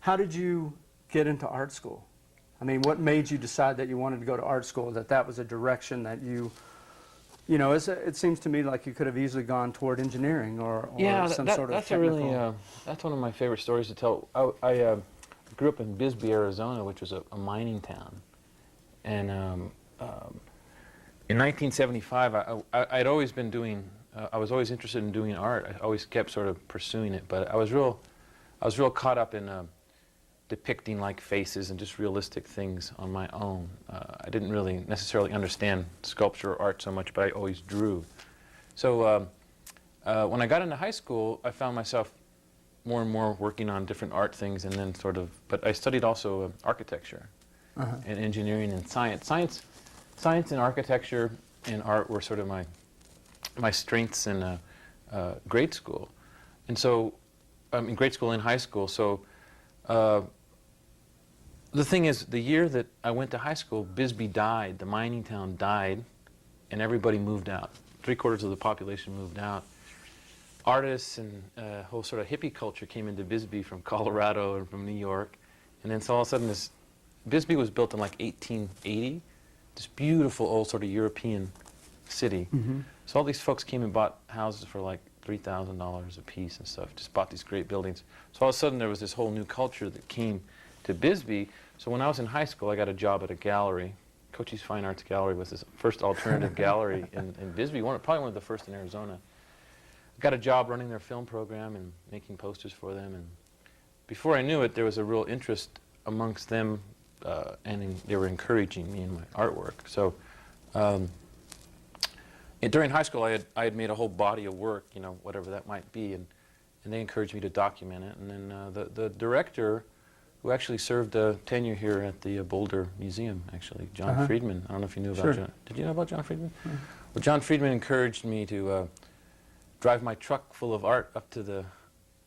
How did you get into art school? I mean, what made you decide that you wanted to go to art school, that was a direction that you know, it seems to me like you could have easily gone toward engineering or Yeah, some sort of that's technical... that's one of my favorite stories to tell. I grew up in Bisbee, Arizona, which was a mining town. And in 1975, I'd always been doing, I was always interested in doing art. I always kept sort of pursuing it, but I was real caught up in depicting like faces and just realistic things on my own. I didn't really necessarily understand sculpture or art so much, but I always drew. So when I got into high school, I found myself more and more working on different art things, and then sort of, but I studied also architecture and engineering and science. Science and architecture and art were sort of my strengths in grade school. And so, in grade school and high school, so the thing is, the year that I went to high school, Bisbee died, the mining town died, and everybody moved out. 3/4 of the population moved out. Artists and whole sort of hippie culture came into Bisbee from Colorado and from New York. And then so all of a sudden Bisbee was built in like 1880, this beautiful old sort of European city. So all these folks came and bought houses for like $3,000 a piece and stuff, just bought these great buildings. So all of a sudden there was this whole new culture that came to Bisbee. So when I was in high school, I got a job at a gallery. Cochise Fine Arts Gallery was this first alternative gallery in Bisbee, probably one of the first in Arizona. I got a job running their film program and making posters for them. And before I knew it, there was a real interest amongst them, and they were encouraging me in my artwork. So during high school, I had made a whole body of work, you know, whatever that might be, and they encouraged me to document it. And then the director, who actually served tenure here at the Boulder Museum, actually, John Friedman. I don't know if you knew about John. Did you know about John Friedman? Well, John Friedman encouraged me to drive my truck full of art up to the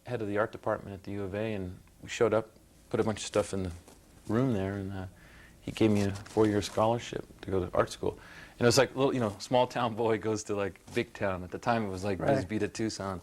head of the art department at the U of A, and we showed up, put a bunch of stuff in the room there, and he gave me a 4-year scholarship to go to art school. And it was like, little, you know, small town boy goes to like big town. At the time it was like Bisbee to Tucson.